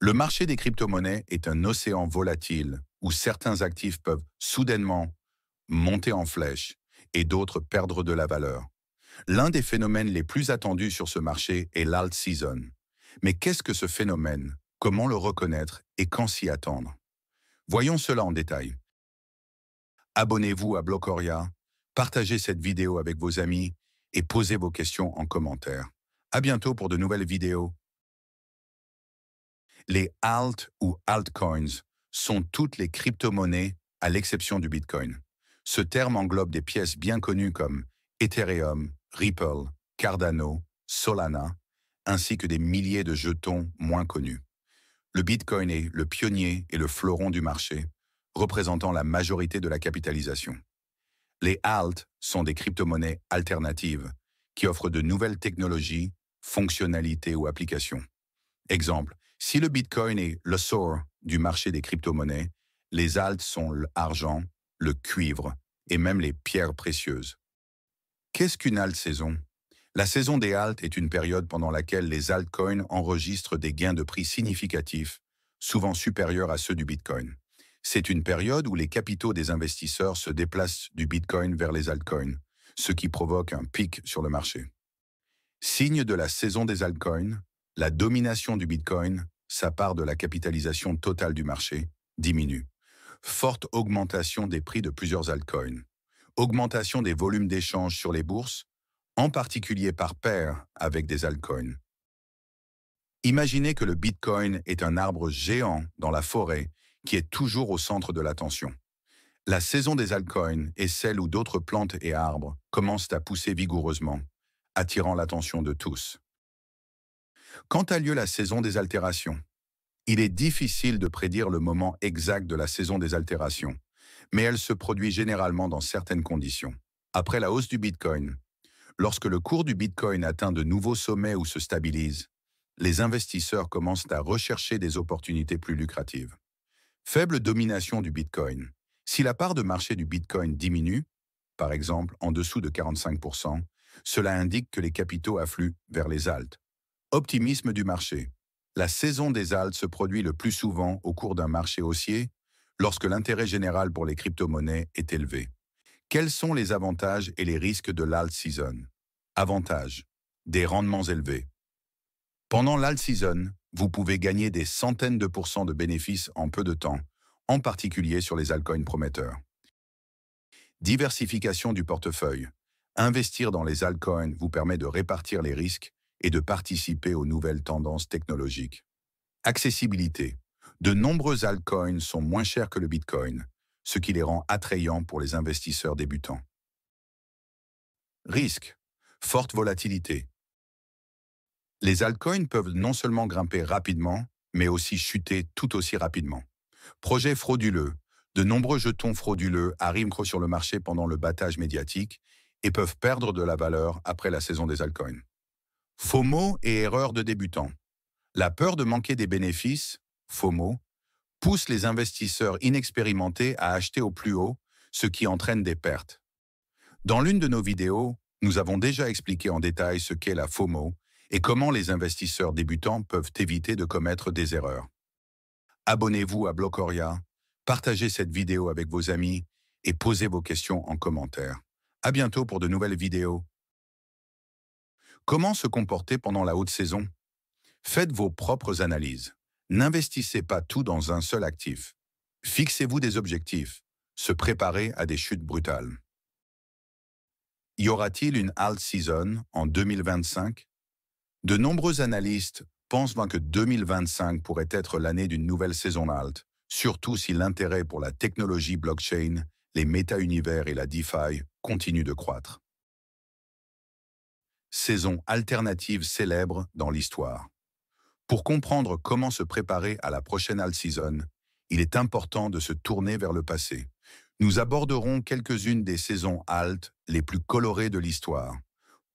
Le marché des crypto-monnaies est un océan volatile où certains actifs peuvent soudainement monter en flèche et d'autres perdre de la valeur. L'un des phénomènes les plus attendus sur ce marché est l'alt season. Mais qu'est-ce que ce phénomène? Comment le reconnaître et quand s'y attendre? Voyons cela en détail. Abonnez-vous à Blocoria, partagez cette vidéo avec vos amis et posez vos questions en commentaire. À bientôt pour de nouvelles vidéos. Les alt ou altcoins sont toutes les crypto-monnaies à l'exception du Bitcoin. Ce terme englobe des pièces bien connues comme Ethereum, Ripple, Cardano, Solana, ainsi que des milliers de jetons moins connus. Le Bitcoin est le pionnier et le fleuron du marché, représentant la majorité de la capitalisation. Les alt sont des crypto-monnaies alternatives qui offrent de nouvelles technologies, fonctionnalités ou applications. Exemple, si le Bitcoin est le sort du marché des crypto-monnaies, les alts sont l'argent, le cuivre et même les pierres précieuses. Qu'est-ce qu'une alt saison? La saison des alts est une période pendant laquelle les altcoins enregistrent des gains de prix significatifs, souvent supérieurs à ceux du Bitcoin. C'est une période où les capitaux des investisseurs se déplacent du Bitcoin vers les altcoins, ce qui provoque un pic sur le marché. Signe de la saison des altcoins, la domination du Bitcoin, sa part de la capitalisation totale du marché, diminue. Forte augmentation des prix de plusieurs altcoins. Augmentation des volumes d'échanges sur les bourses, en particulier par paire avec des altcoins. Imaginez que le Bitcoin est un arbre géant dans la forêt qui est toujours au centre de l'attention. La saison des altcoins est celle où d'autres plantes et arbres commencent à pousser vigoureusement, attirant l'attention de tous. Quand a lieu la saison des altérations? Il est difficile de prédire le moment exact de la saison des altérations, mais elle se produit généralement dans certaines conditions. Après la hausse du Bitcoin, lorsque le cours du Bitcoin atteint de nouveaux sommets ou se stabilise, les investisseurs commencent à rechercher des opportunités plus lucratives. Faible domination du Bitcoin. Si la part de marché du Bitcoin diminue, par exemple en dessous de 45%, cela indique que les capitaux affluent vers les alts. Optimisme du marché. La saison des alts se produit le plus souvent au cours d'un marché haussier, lorsque l'intérêt général pour les crypto-monnaies est élevé. Quels sont les avantages et les risques de l'alt season? Avantages. Des rendements élevés. Pendant l'alt season, vous pouvez gagner des centaines de pourcents de bénéfices en peu de temps, en particulier sur les altcoins prometteurs. Diversification du portefeuille. Investir dans les altcoins vous permet de répartir les risques et de participer aux nouvelles tendances technologiques. Accessibilité. De nombreux altcoins sont moins chers que le Bitcoin, ce qui les rend attrayants pour les investisseurs débutants. Risque. Forte volatilité. Les altcoins peuvent non seulement grimper rapidement, mais aussi chuter tout aussi rapidement. Projet frauduleux. De nombreux jetons frauduleux arrivent sur le marché pendant le battage médiatique et peuvent perdre de la valeur après la saison des altcoins. FOMO et erreurs de débutants. La peur de manquer des bénéfices, FOMO, pousse les investisseurs inexpérimentés à acheter au plus haut, ce qui entraîne des pertes. Dans l'une de nos vidéos, nous avons déjà expliqué en détail ce qu'est la FOMO et comment les investisseurs débutants peuvent éviter de commettre des erreurs. Abonnez-vous à Blocoria, partagez cette vidéo avec vos amis et posez vos questions en commentaire. À bientôt pour de nouvelles vidéos. Comment se comporter pendant la haute saison? Faites vos propres analyses. N'investissez pas tout dans un seul actif. Fixez-vous des objectifs. Se préparer à des chutes brutales. Y aura-t-il une alt season en 2025? De nombreux analystes pensent que 2025 pourrait être l'année d'une nouvelle saison alt, surtout si l'intérêt pour la technologie blockchain, les méta-univers et la DeFi continue de croître. Saison alternative célèbre dans l'histoire. Pour comprendre comment se préparer à la prochaine alt season, il est important de se tourner vers le passé. Nous aborderons quelques-unes des saisons alt les plus colorées de l'histoire,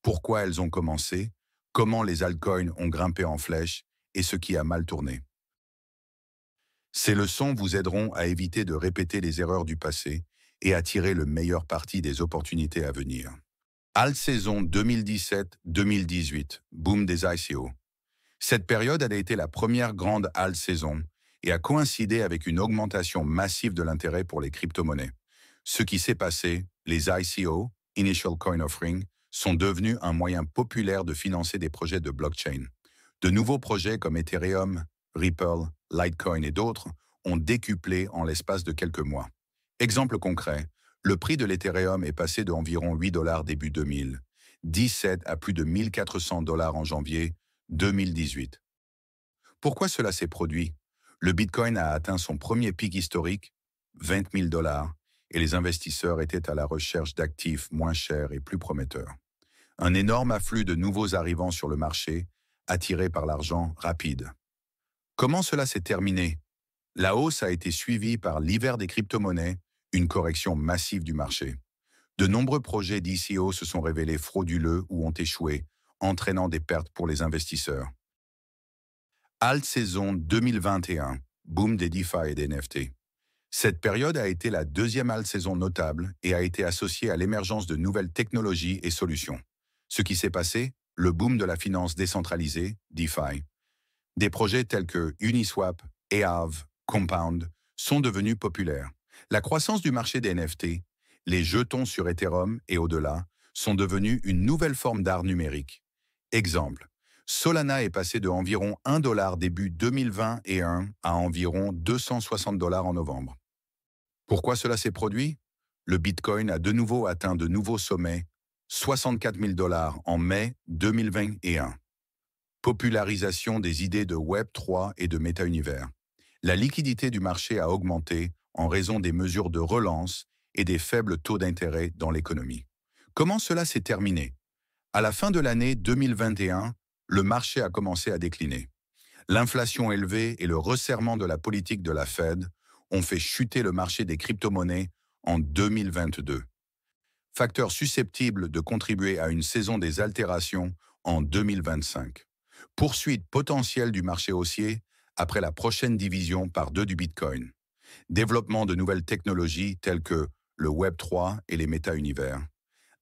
pourquoi elles ont commencé, comment les altcoins ont grimpé en flèche et ce qui a mal tourné. Ces leçons vous aideront à éviter de répéter les erreurs du passé et à tirer le meilleur parti des opportunités à venir. Alt saison 2017-2018, boom des ICO. Cette période a été la première grande halte saison et a coïncidé avec une augmentation massive de l'intérêt pour les crypto-monnaies. Ce qui s'est passé, les ICO, Initial Coin Offering, sont devenus un moyen populaire de financer des projets de blockchain. De nouveaux projets comme Ethereum, Ripple, Litecoin et d'autres ont décuplé en l'espace de quelques mois. Exemple concret, le prix de l'Ethereum est passé d'environ 8 dollars début 2000, 17 à plus de 1400 dollars en janvier 2018. Pourquoi cela s'est produit? Le Bitcoin a atteint son premier pic historique, 20 000 dollars, et les investisseurs étaient à la recherche d'actifs moins chers et plus prometteurs. Un énorme afflux de nouveaux arrivants sur le marché, attirés par l'argent rapide. Comment cela s'est terminé? La hausse a été suivie par l'hiver des crypto-monnaies, une correction massive du marché. De nombreux projets d'ICO se sont révélés frauduleux ou ont échoué, entraînant des pertes pour les investisseurs. Alt saison 2021, boom des DeFi et des NFT. Cette période a été la deuxième alt saison notable et a été associée à l'émergence de nouvelles technologies et solutions. Ce qui s'est passé, le boom de la finance décentralisée, DeFi. Des projets tels que Uniswap, Aave, Compound sont devenus populaires. La croissance du marché des NFT, les jetons sur Ethereum et au-delà, sont devenus une nouvelle forme d'art numérique. Exemple, Solana est passé de environ 1 dollar début 2021 à environ 260 dollars en novembre. Pourquoi cela s'est produit? Le Bitcoin a de nouveau atteint de nouveaux sommets, 64 000 dollars en mai 2021. Popularisation des idées de Web3 et de méta-univers. La liquidité du marché a augmenté en raison des mesures de relance et des faibles taux d'intérêt dans l'économie. Comment cela s'est terminé? À la fin de l'année 2021, le marché a commencé à décliner. L'inflation élevée et le resserrement de la politique de la Fed ont fait chuter le marché des crypto-monnaies en 2022. Facteur susceptible de contribuer à une saison des altérations en 2025. Poursuite potentielle du marché haussier après la prochaine division par deux du Bitcoin. Développement de nouvelles technologies telles que le Web3 et les méta-univers.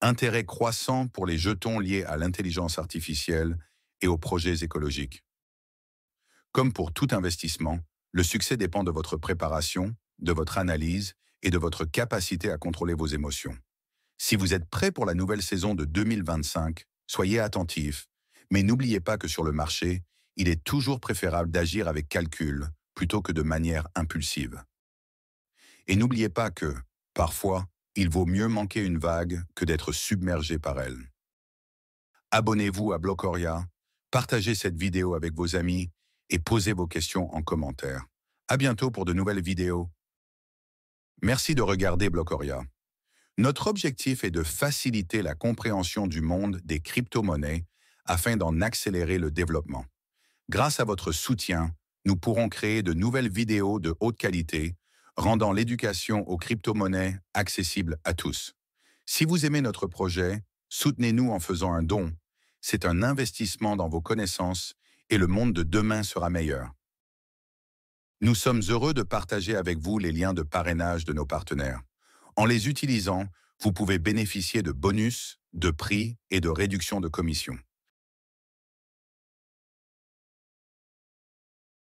Intérêt croissant pour les jetons liés à l'intelligence artificielle et aux projets écologiques. Comme pour tout investissement, le succès dépend de votre préparation, de votre analyse et de votre capacité à contrôler vos émotions. Si vous êtes prêt pour la nouvelle saison de 2025, soyez attentif, mais n'oubliez pas que sur le marché, il est toujours préférable d'agir avec calcul plutôt que de manière impulsive. Et n'oubliez pas que, parfois, il vaut mieux manquer une vague que d'être submergé par elle. Abonnez-vous à Blocoria, partagez cette vidéo avec vos amis et posez vos questions en commentaire. À bientôt pour de nouvelles vidéos. Merci de regarder Blocoria. Notre objectif est de faciliter la compréhension du monde des crypto-monnaies afin d'en accélérer le développement. Grâce à votre soutien, nous pourrons créer de nouvelles vidéos de haute qualité, rendant l'éducation aux crypto-monnaies accessible à tous. Si vous aimez notre projet, soutenez-nous en faisant un don. C'est un investissement dans vos connaissances et le monde de demain sera meilleur. Nous sommes heureux de partager avec vous les liens de parrainage de nos partenaires. En les utilisant, vous pouvez bénéficier de bonus, de prix et de réduction de commission.